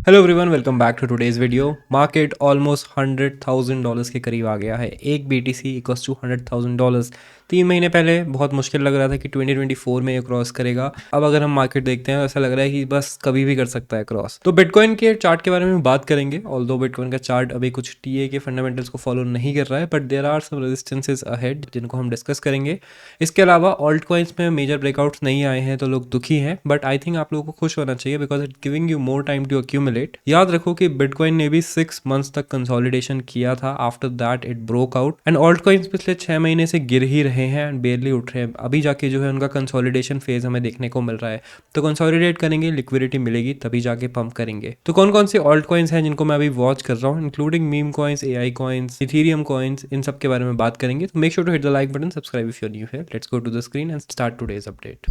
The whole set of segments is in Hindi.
Hello everyone, welcome back to today's video. Market almost $100,000 के करीब आ गया है। एक BTC इक्वल्स टू $100,000। 3 महीने पहले बहुत मुश्किल लग रहा था कि 2024 में ये क्रॉस करेगा। अब अगर हम मार्केट देखते हैं ऐसा लग रहा है कि बस कभी भी कर सकता है क्रॉस। तो बिटकॉइन के चार्ट के बारे में बात करेंगे। ऑल्दो बिटकॉइन का चार्ट अभी कुछ TA के फंडामेंटल्स को फॉलो नहीं कर रहा है, but there are some resistances ahead जिनको हम डिस्कस करेंगे। इसके अलावा ऑल्ट कॉइन्स में मेजर ब्रेकआउट्स नहीं आए हैं तो लोग दुखी हैं, बट आई थिंक आप लोगों को खुश होना चाहिए because it giving you more time to accumulate. याद रखो कि बिटकॉइन ने भी 6 मंथ्स तक कंसोलिडेशन किया था, after that it broke out and alt coins पिछले 6 महीने से गिर ही रहे हैं एंड बेरली उठ रहे हैं। अभी जाके जो है उनका कंसोलिडेशन फेज हमें देखने को मिल रहा है। तो कंसोलिडेट करेंगे, लिक्विडिटी मिलेगी, तभी जाके पंप करेंगे। तो कौन कौन से ऑल्ट कॉइन्स हैं जिनको मैं अभी वॉच कर रहा हूँ, including meme coins, AI coins, Ethereum coins, इन सब के बारे में बात करेंगे। तो make sure to hit the like button, subscribe if you are new here. Let's go to the screen and start today's update.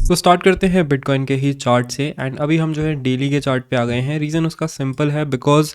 तो स्टार्ट करते हैं बिटकॉइन के ही चार्ट से एंड अभी हम जो है डेली के चार्ट पे आ गए हैं। रीज़न उसका सिंपल है, बिकॉज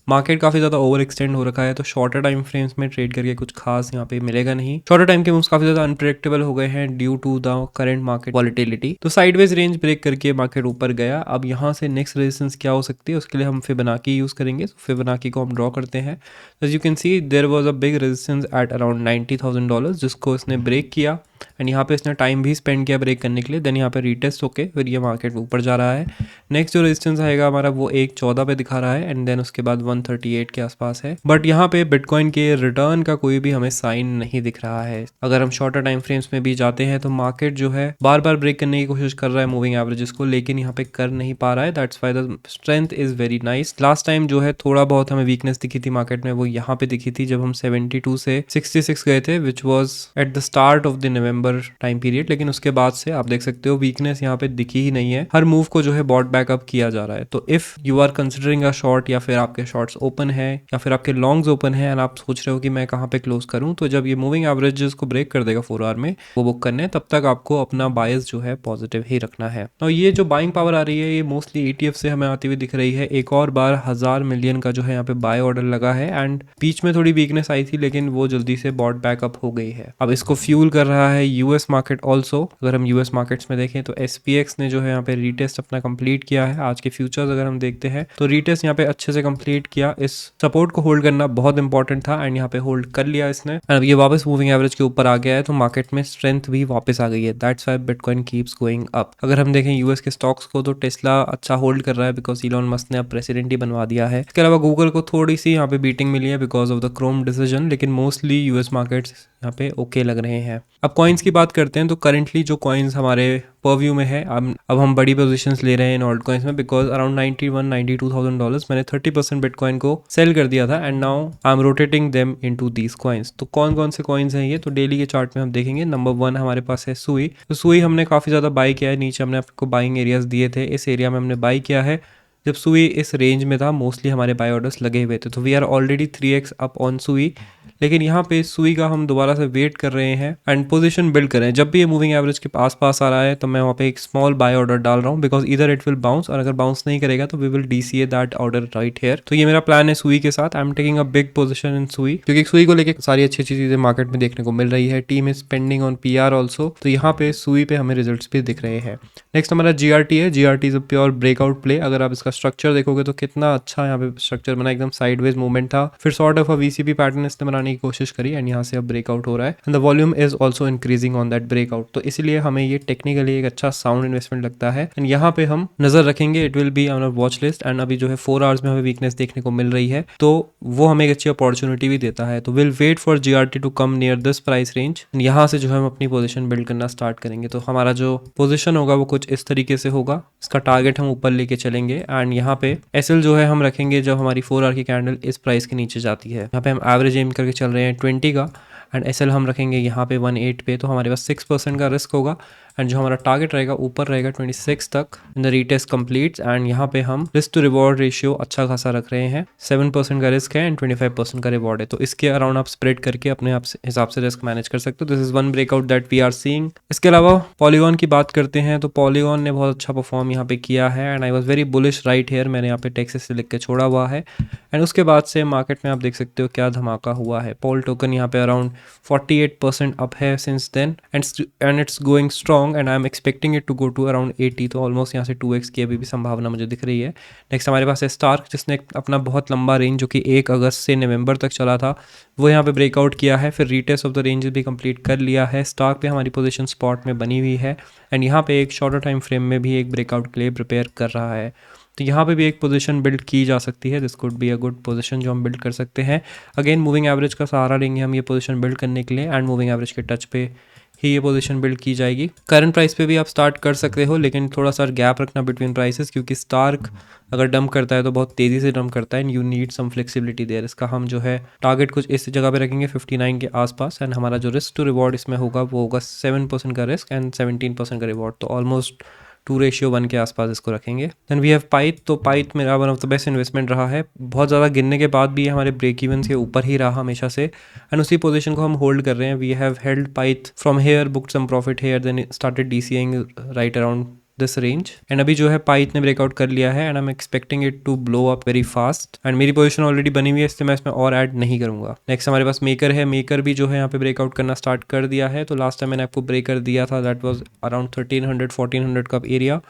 मार्केट काफ़ी ज़्यादा ओवर एक्सटेंड हो रखा है। तो शॉर्टर टाइम फ्रेम्स में ट्रेड करके कुछ खास यहाँ पे मिलेगा नहीं। शॉर्टर टाइम के मूव्स काफ़ी ज़्यादा अनप्रेडिक्टेबल हो गए हैं due to the current market volatility. तो साइडवेज रेंज ब्रेक करके मार्केट ऊपर गया। अब यहाँ से नेक्स्ट रेजिस्टेंस क्या हो सकती है उसके लिए हम फिबोनाची यूज़ करेंगे। तो फिबोनाची को हम ड्रॉ करते हैं। As you can see there was a big resistance at around $90,000 जिसको इसने ब्रेक किया एंड यहाँ पे इसने टाइम भी स्पेंड किया ब्रेक करने के लिए। देन यहाँ पे रीटेस्ट होके फिर ये मार्केट ऊपर जा रहा है। नेक्स्ट जो रेजिस्टेंस आएगा हमारा वो 1.14 पे दिखा रहा है एंड देन उसके बाद 138 के आसपास है। बट यहाँ पे बिटकॉइन के रिटर्न का कोई भी हमें साइन नहीं दिख रहा है। अगर हम शॉर्टर टाइम फ्रेम्स में भी जाते हैं तो मार्केट जो है बार बार ब्रेक करने की कोशिश कर रहा है मूविंग एवरेजेस को, लेकिन यहाँ पे कर नहीं पा रहा है। That's why the strength is very nice. Last time जो है थोड़ा बहुत हमें वीकनेस दिखी थी मार्केट में, वो यहाँ पे दिखी थी जब हम 72 से 66 गए थे, which was at the start of the November time period. लेकिन उसके बाद से आप देख सकते हो वीकनेस यहाँ पे दिखी ही नहीं है। हर मूव को जो है बॉट बैकअप किया जा रहा है। तो if you are considering a short या फिर आपके शॉर्ट्स ओपन है या फिर आपके लॉन्ग्स ओपन है एंड आप सोच रहे हो कि मैं कहाँ पे क्लोज करूं, तो जब ये मूविंग एवरेजेस को ब्रेक कर देगा 4 आवर में वो बुक करने, तब तक आपको अपना बायस जो है पॉजिटिव ही रखना है। और ये जो बाइंग पावर आ रही है ये मोस्टली ETF से हमें आती हुई दिख रही है। एक और बार 1000 मिलियन का जो है यहाँ पे बाय ऑर्डर लगा है एंड बीच में थोड़ी वीकनेस आई थी लेकिन वो जल्दी से बॉट बैकअप हो गई है। अब इसको फ्यूल कर रहा है यूएस मार्केट ऑल्सो। अगर हम यूएस मार्केट्स में देखें तो SPX ने जो है यहाँ पे रीटेस्ट अपना कंप्लीट किया है। आज के फ्यूचर्स अगर हम देखते हैं तो रीटेस्ट यहाँ पे अच्छे से कंप्लीट किया। इस सपोर्ट को होल्ड करना बहुत इंपॉर्टेंट था एंड यहाँ पे होल्ड कर लिया इसने। अब ये वापस मूविंग एवरेज के ऊपर आ गया है तो मार्केट में स्ट्रेंथ भी वापस आ गई है। That's why bitcoin keeps going up. अगर हम देखें यूएस के स्टॉक्स को तो टेस्ला अच्छा होल्ड कर रहा है बिकॉज इलॉन मस्क ने अब प्रेसिडेंट ही बनवा दिया है। इसके अलावा गूगल को थोड़ी सी यहाँ पे बीटिंग मिली है because of the Chrome decision, लेकिन मोस्टली यूएस मार्केट्स यहाँ पे ओके लग रहे हैं। अब कॉइन्स की बात करते हैं तो करेंटली जो कॉइन्स हमारे परव्यू में है, अब हम बड़ी पोजीशंस ले रहे हैं इन ऑल्ट कॉइन्स में बिकॉज अराउंड $91,000-92,000 मैंने 30% बिटकॉइन को सेल कर दिया था and now I am rotating them into these coins. तो कौन कौन से कॉइन्स हैं ये, तो डेली के चार्ट में हम देखेंगे। नंबर 1 हमारे पास है सुई। तो सुई हमने काफ़ी ज़्यादा बाई किया है। नीचे हमने आपको बाइंग एरियाज दिए थे, इस एरिया में हमने बाई किया है। जब सुई इस रेंज में था मोस्टली हमारे बाय ऑर्डर्स लगे हुए थे। तो we are already 3x up on Sui, लेकिन यहाँ पे सुई का हम दोबारा से वेट कर रहे हैं एंड पोजीशन बिल्ड कर रहे हैं। जब भी ये मूविंग एवरेज के आस पास आ रहा है तो मैं वहाँ पे एक स्मॉल बाय ऑर्डर डाल रहा हूँ बिकॉज इधर इट विल बाउंस, और अगर बाउंस नहीं करेगा तो we will DCA that order right here. तो ये मेरा प्लान है सुई के साथ। I am taking a big position in Sui क्योंकि सुई को लेकर सारी अच्छी अच्छी चीजें मार्केट में देखने को मिल रही है। Team is pending on PR also. तो यहाँ पे सुई पे हमें रिजल्ट भी दिख रहे हैं। नेक्स्ट हमारा GRT है। GRT is a pure breakout play. अगर आप इसका स्ट्रक्चर देखोगे तो कितना अच्छा यहाँ पे स्ट्रक्चर बना, एकदम साइडवेज मूवमेंट था, फिर sort of a VCP pattern इसने बनाने की कोशिश करी एंड यहाँ से अब ब्रेकआउट हो रहा है and the volume is also increasing on that breakout. तो इसलिए हमें ये टेक्निकली एक अच्छा साउंड इन्वेस्टमेंट लगता है एंड यहाँ पे हम नजर रखेंगे। It will be on our watch list and अभी जो है 4 आवर्स में हमें वीकनेस देखने को मिल रही है तो वो हमें एक अच्छी अपॉर्चुनिटी भी देता है। तो will wait for GRT to come near this price range. यहाँ से जो है हम अपनी पोजिशन बिल्ड करना स्टार्ट करेंगे। तो हमारा जो पोजिशन होगा वो कुछ इस तरीके से होगा। इसका टारगेट हम ऊपर लेके चलेंगे एंड यहाँ पे SL जो है हम रखेंगे जब हमारी 4 आवर की कैंडल इस प्राइस के नीचे जाती है। यहाँ पे हम एवरेज एम करके चल रहे हैं 20 का एंड SL हम रखेंगे यहाँ पे 18 पे। तो हमारे पास 6% का रिस्क होगा एंड जो हमारा टारगेट रहेगा ऊपर रहेगा 26 तक in the retest completes and यहाँ पे हम रिस्क टू रिवॉर्ड रेशियो अच्छा खासा रख रहे हैं। 7% का रिस्क है एंड 25% का रिवॉर्ड है। तो इसके अराउंड आप स्प्रेड करके अपने आप हिसाब से रिस्क मैनेज कर सकते हो। This is one breakout that we are seeing. इसके अलावा पॉलीगॉन की बात करते हैं तो पॉलीगॉन ने बहुत अच्छा परफॉर्म यहाँ पे किया है and I was very bullish right here. मैंने यहाँ पे टेक्सास से लिख के छोड़ा हुआ है एंड उसके बाद से मार्केट में आप देख सकते हो क्या धमाका हुआ है। पॉल टोकन यहाँ पे अराउंड 48% अप है since then and it's going strong long and I am expecting it to go to around 80, तो ऑलमोस्ट यहाँ से 2x की अभी भी संभावना मुझे दिख रही है। नेक्स्ट हमारे पास है स्टार्क, जिसने अपना बहुत लंबा रेंज जो कि 1 अगस्त से नवंबर तक चला था वो यहाँ पे ब्रेकआउट किया है, फिर रीटेस्ट ऑफ द रेंज भी कंप्लीट कर लिया है। स्टार्क पे हमारी पोजीशन स्पॉट में बनी हुई है एंड यहाँ पे एक शॉर्टर टाइम फ्रेम में भी एक ब्रेकआउट के लिए प्रिपेयर कर रहा है, तो यहाँ पे भी एक पोजीशन बिल्ड की जा सकती है। This could be a good position जो हम बिल्ड कर सकते हैं। अगेन मूविंग एवरेज का सहारा लेंगे हम ये पोजीशन बिल्ड करने के लिए एंड मूविंग एवरेज के टच पे ही ये पोजीशन बिल्ड की जाएगी। करंट प्राइस पे भी आप स्टार्ट कर सकते हो, लेकिन थोड़ा सा गैप रखना बिटवीन प्राइसेस, क्योंकि स्टार्क अगर डंप करता है तो बहुत तेज़ी से डंप करता है and you need some flexibility there. इसका हम जो है टारगेट कुछ इस जगह पे रखेंगे 59 के आसपास एंड हमारा जो रिस्क टू रिवॉर्ड इसमें होगा वो होगा 7% का रिस्क एंड 17% का रिवॉर्ड, तो ऑलमोस्ट 2:1 के आसपास इसको रखेंगे। देन वी हैव पाइथ, तो पाइथ मेरा one of the best investment रहा है। बहुत ज़्यादा गिरने के बाद भी हमारे ब्रेक इवन के ऊपर ही रहा हमेशा से एंड उसी पोजीशन को हम होल्ड कर रहे हैं। We have held Pyth from here, booked some profit here, then started DCAing right around this range and अभी जो है पाइथ ने ब्रेकआउट कर लिया है and I am expecting it to blow up very fast and मेरी पोजीशन ऑलरेडी बनी हुई है, इसलिए मैं इसमें और ऐड नहीं करूंगा। नेक्स्ट हमारे पास मेकर है, मेकर भी जो है यहाँ पे ब्रेकआउट करना स्टार्ट कर दिया है। तो लास्ट टाइम मैंने आपको ब्रेकर दिया था, दैट वाज अराउंड 1300-1400 का एरिया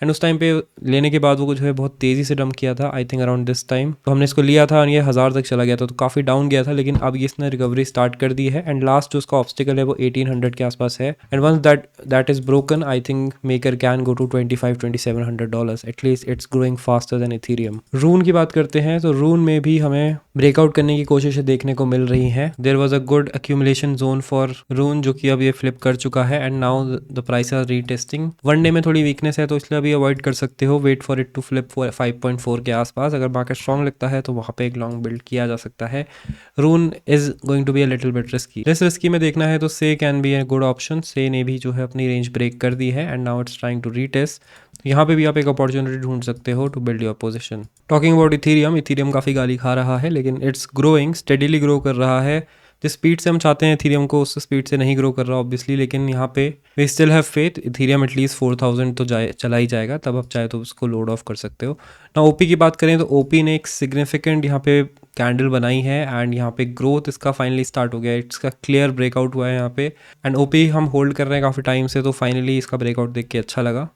एंड उस टाइम पे लेने के बाद वो जो है बहुत तेज़ी से डंप किया था, I think around this time. तो हमने इसको लिया था और ये 1000 तक चला गया था, तो काफ़ी डाउन गया था, लेकिन अब इसने रिकवरी स्टार्ट कर दी है एंड लास्ट जो उसका ऑब्स्टिकल है वो 1800 के आसपास है and once that is broken I think maker can go to $25,000-2700। At least it's growing faster than Ethereum. Rune की बात करते हैं तो रून में भी हमें ब्रेकआउट करने की कोशिशें देखने को मिल रही हैं। There was a good accumulation zone for Rune जो कि अब ये फ्लिप कर चुका है and now the price are retesting. One day में थोड़ी वीकनेस है तो इसलिए अभी अवॉइड कर सकते हो, wait for it to flip 5.4 के आसपास। अगर मार्केट स्ट्रॉन्ग लगता है तो वहाँ पे एक लॉन्ग बिल्ड किया जा सकता है। Rune is going to be a little bit risky. Less risky में देखना है तो Sei can be a good option. Sei ने भी जो है अपनी रेंज ब्रेक कर दी है and now it's trying to retest, यहाँ पे भी आप एक अपॉर्चुनिटी ढूंढ सकते हो to build your position. Talking about Ethereum, Ethereum काफ़ी गाली खा रहा है लेकिन इट्स ग्रोइंग, स्टेडीली ग्रो कर रहा है। जिस स्पीड से हम चाहते हैं इथीरियम को उस स्पीड से नहीं ग्रो कर रहा ऑब्वियसली, लेकिन यहाँ पे we still have faith. Ethereum at least 4000 तो चला ही जाएगा, तब आप चाहे तो उसको लोड ऑफ कर सकते हो ना। ओपी की बात करें तो ओपी ने एक सिग्निफिकेंट यहाँ पे कैंडल बनाई है एंड यहाँ पे ग्रोथ इसका फाइनली स्टार्ट हो गया है। इसका क्लियर ब्रेकआउट हुआ है यहाँ पे एंड ओपी हम होल्ड कर रहे हैं काफ़ी टाइम से, तो फाइनली इसका ब्रेकआउट देख के अच्छा लगा।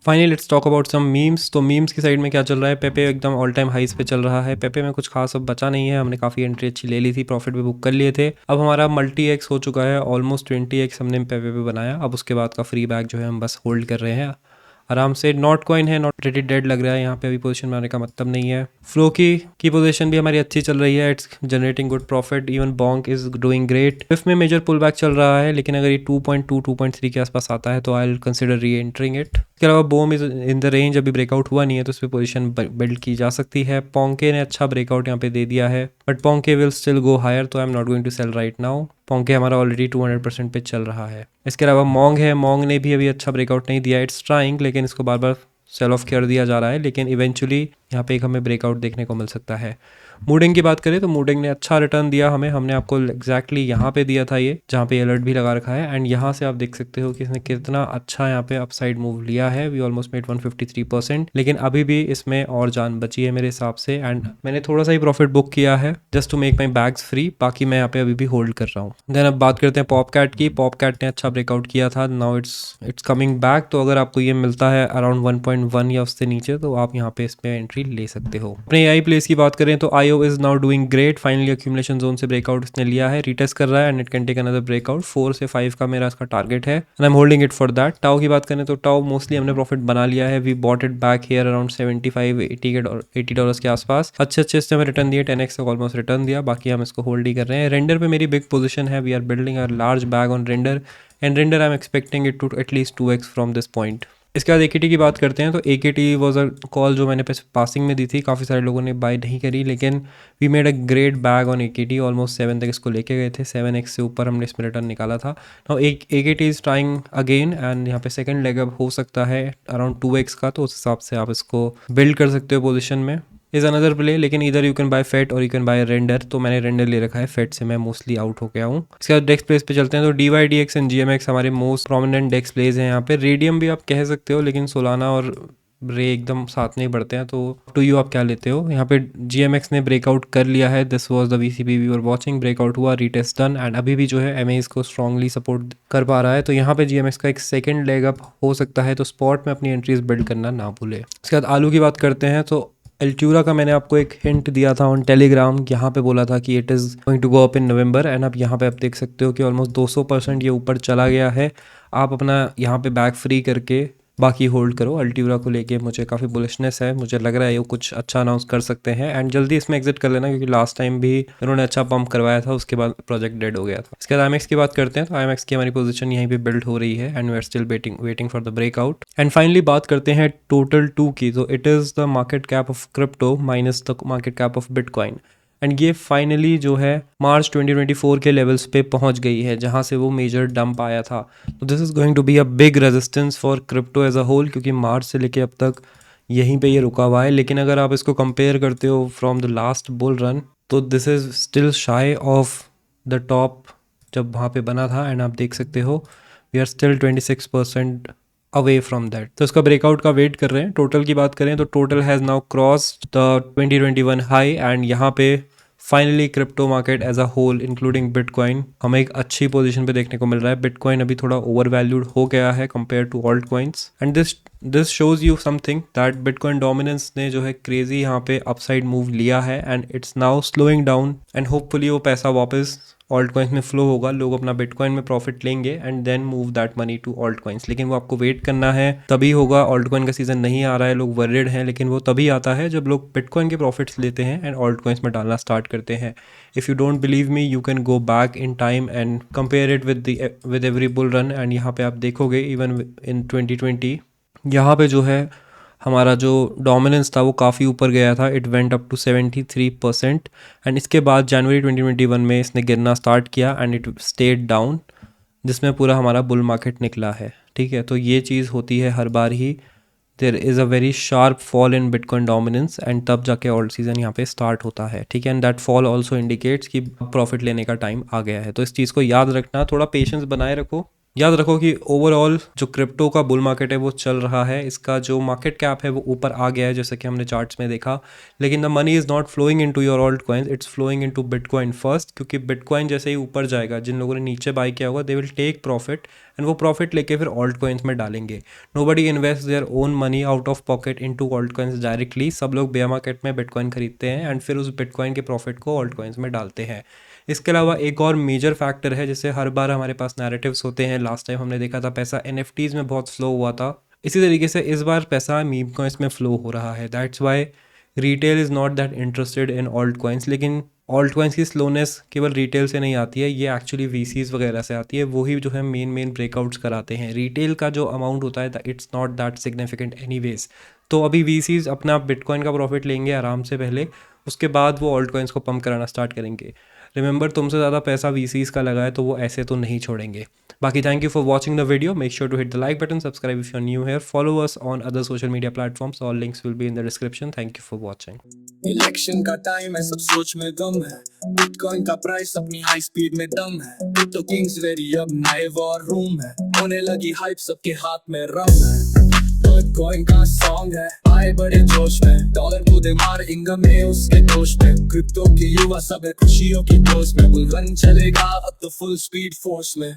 Finally let's talk about some memes. तो मीम्स की साइड में क्या चल रहा है, पेपे एकदम ऑल टाइम हाइस पे चल रहा है। पेपे में कुछ खास अब बचा नहीं है, हमने काफ़ी एंट्री अच्छी ले ली थी, प्रॉफिट भी बुक कर लिए थे। अब हमारा मल्टी एक्स हो चुका है, ऑलमोस्ट 20x हमने पेपे पे बनाया। अब उसके बाद का फ्री बैक जो है हम बस होल्ड कर रहे हैं आराम से। नॉट कॉइन है, नॉट रेडी डेड लग रहा है, यहाँ पे अभी पोजीशन में आने का मतलब नहीं है। फ्लो की पोजीशन भी हमारी अच्छी चल रही है, it's generating good profit. Even Bonk is doing great. If में मेजर पुल बैक चल रहा है, लेकिन अगर ये 2.2-2.3 के आसपास आता है तो आई विल कंसिडर री एंटरिंग इट। इसके अलावा बोम इज इन द रेंज, अभी ब्रेकआउट हुआ नहीं है तो उस पर पोजीशन बिल्ड की जा सकती है। पोंके ने अच्छा ब्रेकआउट यहाँ पे दे दिया है, but Ponke will still go higher, तो I am not going to sell right now. Ponke हमारा ऑलरेडी 200% पे चल रहा है। इसके अलावा मोंग है, मोंग ने भी अभी अच्छा ब्रेकआउट नहीं दिया, इट्स ट्राइंग, लेकिन इसको बार बार सेल ऑफ कर दिया जा रहा है, लेकिन इवेंचुअली यहाँ पे एक हमें ब्रेकआउट देखने को मिल सकता है। मूडिंग की बात करें तो मूडिंग ने अच्छा रिटर्न दिया हमें, हमने आपको एग्जैक्टली यहाँ पे दिया था ये, जहाँ पे अलर्ट भी लगा रखा है एंड यहाँ से आप देख सकते हो कि इसने कितना अच्छा यहाँ पे अपसाइड मूव लिया है। वी ऑलमोस्ट मेड 153%, लेकिन अभी भी इसमें और जान बची है मेरे हिसाब से एंड मैंने थोड़ा सा ही प्रॉफिट बुक किया है just to make my bags free, बाकी मैं यहाँ पे अभी भी होल्ड कर रहा हूँ। देन अब बात करते हैं पॉपकैट की। पॉपकैट ने अच्छा ब्रेकआउट किया था, नाउ इट्स कमिंग बैक, तो अगर आपको ये मिलता है अराउंड 1.1 या उससे नीचे तो आप यहाँ पे इस पे एंट्री ले सकते हो। अपने एआई प्लेस की बात करें तो IO is now doing great. Finally accumulation zone से ब्रेकआउट इसने लिया है, रीटेस्ट कर रहा है and it can take another breakout. 4 से 5 का मेरा इसका टारगेट है and I am holding it for that. TAO की बात करें तो टाओ मोस्टली हमने प्रॉफिट बना लिया है। We bought it back here around $75-80 के आसपास। अच्छे इससे हमें रिटर्न दिया, 10x तक ऑलमोस्ट रिटर्न दिया, बाकी हम इसको होल्ड ही कर रहे हैं। रेंडर पे मेरी बिग पोजीशन है, we are building a large bag on Render and Render I am expecting it to at least 2x from this point. इसके बाद AKT की बात करते हैं तो AKT वॉज अ कॉल जो मैंने पासिंग में दी थी, काफ़ी सारे लोगों ने बाय नहीं करी, लेकिन we made a great bag on AKT। Almost 7 तक इसको लेके गए थे, 7x से ऊपर हमने इसमें रिटर्न निकाला था। Now AKT is trying again and यहाँ पे सेकंड लेग अप हो सकता है अराउंड 2x का, तो उस हिसाब से आप इसको बिल्ड कर सकते हो पोजिशन में। इज़ अनदर प्ले, लेकिन इधर यू कैन बाय फेट और यू कैन बाय रेंडर, तो मैंने रेंडर ले रखा है, फेट से मैं मोस्टली आउट हो गया हूँ। इसके बाद डेक्स प्लेस पे चलते हैं तो DYDX एंड GMX हमारे मोस्ट प्रोमिनेंट डेक्स प्लेस हैं यहाँ पे। रेडियम भी आप कह सकते हो, लेकिन सोलाना और रे एकदम साथ में ही बढ़ते हैं, तो टू यू आप क्या लेते हो। यहाँ पे GMX ने ब्रेकआउट कर लिया है, this was the VCP we were watching, breakout हुआ, रीटेस्ट डन, एंड अभी भी जो है MA इसको स्ट्रांगली सपोर्ट कर पा रहा है। तो यहाँ पे GMX का एक सेकंड लेग अप हो सकता है, तो स्पॉट में अपनी एंट्रीज बिल्ड करना ना भूले। इसके बाद आलू की बात करते हैं, तो अल्ट्यूरा का मैंने आपको एक हिंट दिया था ऑन टेलीग्राम, यहाँ पे बोला था कि it is going to go up in November, and अब यहाँ पे आप देख सकते हो कि ऑलमोस्ट 200% ये ऊपर चला गया है। आप अपना यहाँ पे बैक फ्री करके बाकी होल्ड करो। अल्ट्यूरा को लेके मुझे काफ़ी बुलिशनेस है, मुझे लग रहा है ये कुछ अच्छा अनाउंस कर सकते हैं, एंड जल्दी इसमें एग्जिट कर लेना, क्योंकि लास्ट टाइम भी इन्होंने अच्छा पंप करवाया था, उसके बाद प्रोजेक्ट डेड हो गया था। इसके बाद IMX की बात करते हैं, तो IMX की हमारी पोजीशन यहीं पे बिल्ड हो रही है, and we are still waiting for the breakout. And finally बात करते हैं टोटल 2 की, तो it is the market cap of crypto minus the market cap of Bitcoin, and ये फाइनली जो है मार्च 2024 के लेवल्स पे पहुंच गई है, जहां से वो मेजर डंप आया था। तो this is going to be a big resistance for crypto as a whole, क्योंकि मार्च से लेके अब तक यहीं पे ये रुका हुआ है। लेकिन अगर आप इसको कंपेयर करते हो from the last bull run, तो this is still shy of the top जब वहाँ पे बना था, एंड आप देख सकते हो we are still 26% away from that. तो इसका ब्रेकआउट का वेट कर रहे हैं। टोटल की बात करें तो total has now crossed the 2021 high, and यहाँ पे finally crypto market as a whole including Bitcoin हमें एक अच्छी पोजीशन पे देखने को मिल रहा है। बिटकॉइन अभी थोड़ा ओवर वैल्यूड हो गया है compare to alt coins, and this shows you something that Bitcoin dominance ने जो है क्रेजी यहाँ पे अपसाइड मूव लिया है, and it's now slowing down, and hopefully वो पैसा वापस ऑल्ट कॉइन्स में फ्लो होगा, लोग अपना बिटकॉइन में प्रॉफिट लेंगे and then move that money to alt coins. लेकिन वो आपको वेट करना है, तभी होगा। ऑल्ट कॉइन का सीजन नहीं आ रहा है, लोग वरीड हैं, लेकिन वो तभी आता है जब लोग बिटकॉइन के प्रॉफिट्स लेते हैं एंड ऑल्ट कॉइन्स में डालना स्टार्ट करते हैं। If you don't believe me, you can go back in time and compare it with every bull run, and यहाँ पे आप देखोगे इवन इन 2020 यहाँ पे जो है हमारा जो डोमिनेंस था वो काफ़ी ऊपर गया था, it went up to 73%, and इसके बाद जनवरी 2021 में इसने गिरना स्टार्ट किया एंड इट स्टेड डाउन, जिसमें पूरा हमारा बुल मार्केट निकला है। ठीक है, तो ये चीज़ होती है हर बार ही, there is a very sharp fall in bitcoin dominance, and तब जाके ऑल्ट सीजन यहाँ पे स्टार्ट होता है। ठीक है, and that fall also indicates कि प्रॉफिट लेने का टाइम आ गया है। तो इस चीज़ को याद रखना, थोड़ा पेशेंस बनाए रखो। याद रखो कि ओवरऑल जो क्रिप्टो का बुल मार्केट है वो चल रहा है, इसका जो मार्केट कैप है वो ऊपर आ गया है जैसे कि हमने चार्ट्स में देखा, लेकिन the money is not flowing into your alt coins, it's flowing into Bitcoin first, क्योंकि बिटकॉइन जैसे ही ऊपर जाएगा, जिन लोगों ने नीचे बाय किया होगा they will take profit, and वो प्रॉफिट लेके फिर ऑल्ट कॉइन्स में डालेंगे। Nobody invest their own money out of pocket into alt coins directly, सब लोग बेयर मार्केट में बिटकॉइन खरीदते हैं एंड फिर उस बिटकॉइन के प्रॉफिट को ऑल्ट कॉइन्स में डालते हैं। इसके अलावा एक और मेजर फैक्टर है, जैसे हर बार हमारे पास नैरेटिव्स होते हैं, लास्ट टाइम हमने देखा था पैसा NFTs में बहुत फ्लो हुआ था, इसी तरीके से इस बार पैसा मीम कॉइन्स में फ्लो हो रहा है। That's why retail is not that interested in alt coins. लेकिन ऑल्ट कॉइन्स की स्लोनेस केवल रिटेल से नहीं आती है, ये एक्चुअली VCs वगैरह से आती है, वही जो है मेन ब्रेकआउट्स कराते हैं। रिटेल का जो अमाउंट होता है it's not that significant anyways. तो अभी VCs अपना बिटकॉइन का प्रॉफिट लेंगे आराम से पहले, उसके बाद वो ऑल्ट कॉइन्स को पंप कराना स्टार्ट करेंगे। रिमेंबर, तुमसे ज़्यादा पैसा VCs का लगा है तो वो ऐसे तो नहीं छोड़ेंगे। बाकी thank you for watching the video, make sure to hit the like button, subscribe if you are new here, follow us on other social media platforms, all links will be in the description. Thank you for watching. Election का टाइम है, सब सोच में गम है, बिटकॉइन का प्राइस अपनी हाई स्पीड में दम है, तो किंग्स रेडी अब नए वॉर रूम है, होने लगी हाइप सबके हाथ में रम है, बिटकॉइन का सॉन्ग है, आए बड़े जोश में, डॉलर कूदे मार इंगम में उसके दोष में, क्रिप्टो की युवा सब है खुशियों की दोष में, बुल रन चलेगा अब तो फुल स्पीड फोर्स में।